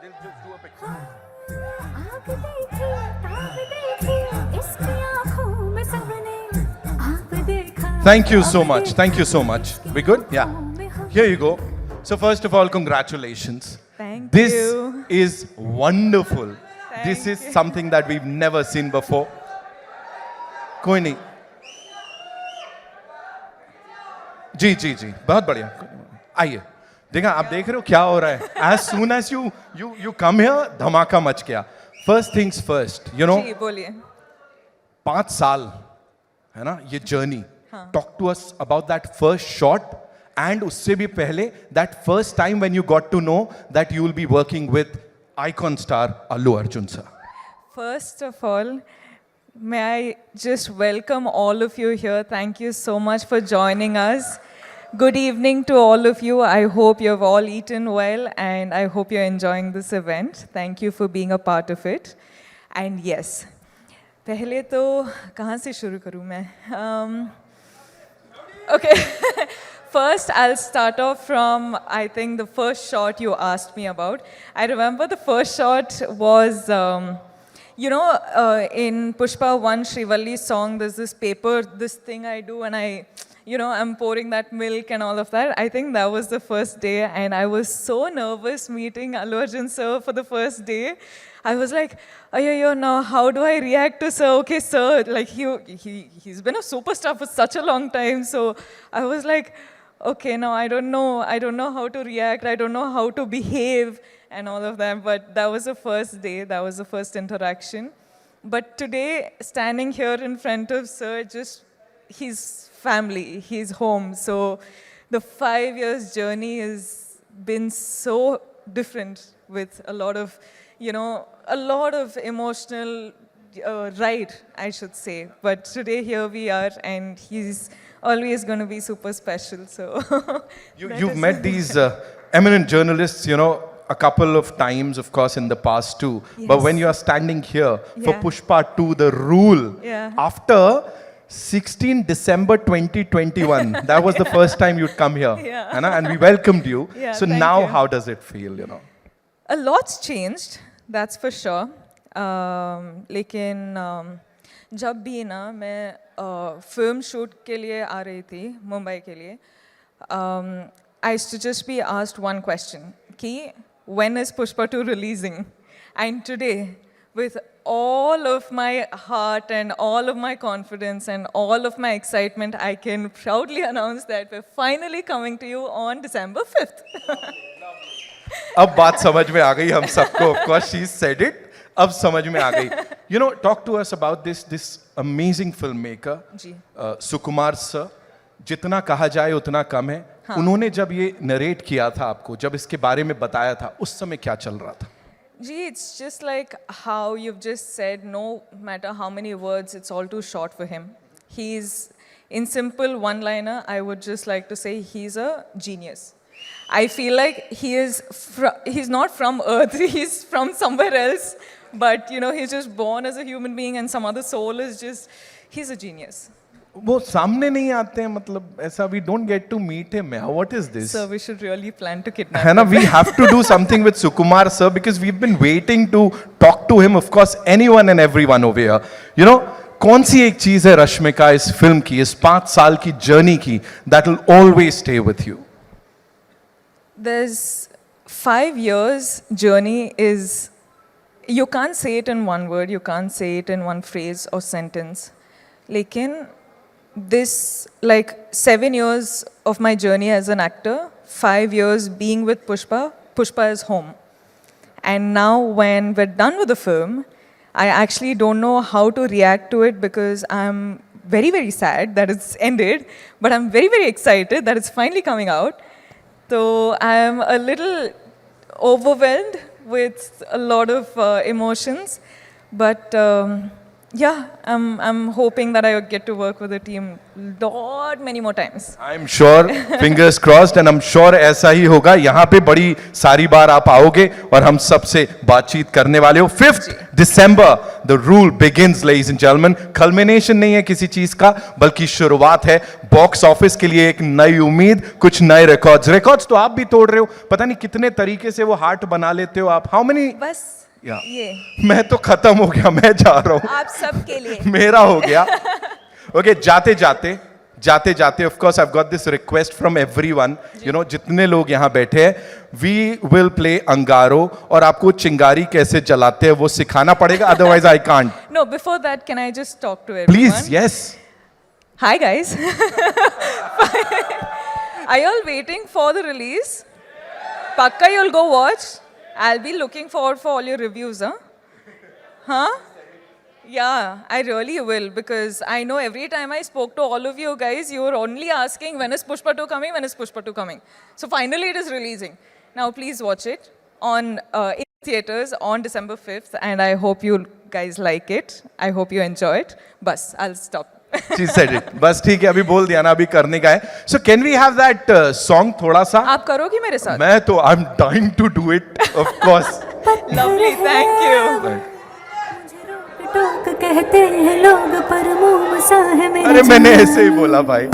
They'll just do a picture. आग देखी ताब देखी इसकी आँखों में सबने आप देखा Thank you so आप much. Thank you so much. We good? Yeah. Here you go. So first of all, congratulations. Thank This you. is wonderful. This Thank is you. something that we've never seen before. कोई नहीं. जी जी जी बहुत बढ़िया. आइए. देखा आप देख रहे हो क्या हो रहा है. As soon as you come here, धमाका मच गया. First things first. You know. जी बोलिए. 5 साल है ना ये journey. Talk to us about that first shot and उससे भी पहले that first time when you got to know that you will be working with icon star Allu Arjun sir. First of all, may I just welcome all of you here. Thank you so much for joining us. Good evening to all of you. I hope you've all eaten well and I hope you're enjoying this event. Thank you for being a part of it. And yes, पहले तो कहाँ से शुरू करूँ मैं? Okay. First, I'll start off from, I think, the first shot you asked me about. I remember the first shot was, in Pushpa 1 Shrivalli's song, there's this paper, this thing I do, and I'm pouring that milk and all of that. I think that was the first day, and I was so nervous meeting Allu Arjun sir for the first day. I was like, yo, now how do I react to sir? Okay, sir, like he's been a superstar for such a long time. So I was like, okay, now I don't know how to react. I don't know how to behave and all of that. But that was the first day. That was the first interaction. But today, standing here in front of sir, just his family, his home. So the 5 years journey has been so different with a lot of emotional ride, I should say. But today here we are, and he's always going to be super special. So You've met these eminent journalists, a couple of times, of course, in the past too. But Yes. when you are standing here for Yeah. Pushpa 2, The Rule, Yeah. after 16 December 2021, that was the first time you'd come here. Yeah. है ना? And we welcomed you. Yeah, So thank now you. how does it feel, A lot's changed, that's for sure. लेकिन जब भी ना मैं film shoot के लिए आ रही थी मुंबई के लिए, I used to just be asked one question, कि when is Pushpa 2 releasing? And today, with all of my heart and all of my confidence and all of my excitement, I can proudly announce that we're finally coming to you on December 5th. अब बात समझ में आ गई हम सबको. Of course, she said it. अब समझ में आ गई. Talk to us about this amazing filmmaker, जी. सुकुमार सर. जितना कहा जाए उतना कम है. उन्होंने जब ये नरेट किया था आपको, जब इसके बारे में बताया था, उस समय क्या चल रहा था? Gee, it's just like how you've just said, no matter how many words, it's all too short for him. He's, in simple one-liner, I would just like to say he's a genius. I feel like he's not from Earth, he's from somewhere else, but he's just born as a human being and some other soul is just, he's a genius. वो सामने नहीं आते हैं, मतलब ऐसा we don't get to meet him. What is this? So we should really plan to kidnap है ना, him. we have to do something with Sukumar sir because we've been waiting to talk to him. Of course, anyone and everyone over here. कौन सी एक चीज है रश्मिका इस film की, इस 5 साल की जर्नी की, that will always stay with you? There's 5 years journey is, you can't say it in one word, you can't say it in one phrase or sentence. Lekin, this, like 7 years of my journey as an actor, 5 years being with Pushpa, Pushpa is home. And now when we're done with the film, I actually don't know how to react to it because I'm very, very sad that it's ended, but I'm very, very excited that it's finally coming out. So I'm a little overwhelmed with a lot of emotions, but yeah, I'm hoping that I get to work with the team lot many more times. I am sure, fingers crossed, and I am sure ऐसा ही होगा. यहाँ पे बड़ी सारी बार आप आओगे और हम सबसे बातचीत करने वाले हो. 5th December the rule begins, ladies and gentleman. Culmination नहीं है किसी चीज का, बल्कि शुरुआत है. बॉक्स ऑफिस के लिए एक नई उम्मीद, कुछ नए रिकॉर्ड्स तो आप भी तोड़ रहे हो. पता नहीं कितने तरीके से वो हार्ट बना लेते हो आप. How many? बस Yeah. ये मैं तो खत्म हो गया, मैं जा रहा हूं. आप सबके लिए. मेरा हो गया. ओके, जाते जाते of course I have got this request from everyone, you know, जितने लोग यहाँ बैठे हैं, वी विल प्ले अंगारो, और आपको चिंगारी कैसे जलाते हैं वो सिखाना पड़ेगा, otherwise I can't. No, before that, can I just talk to everyone? Please. Yes. Hi guys. Are you all waiting for the release? Pakka you'll go watch. I'll be looking forward for all your reviews, huh? Yeah, I really will, because I know every time I spoke to all of you guys, you were only asking when is Pushpa 2 coming, when is Pushpa 2 coming. So finally it is releasing. Now please watch it on in theaters on December 5th, and I hope you guys like it. I hope you enjoy it. Bas, I'll stop. She said it. बस ठीक है, अभी बोल दिया ना, अभी करने का है. So can we have that song थोड़ा सा? आप करोगी मेरे साथ? मैं तो I'm dying to do it, of course. Lovely, thank you. मुझे रोक टोक कहते हैं लोग, पर मुंह सा है मेरा. अरे मैंने ऐसे ही बोला भाई.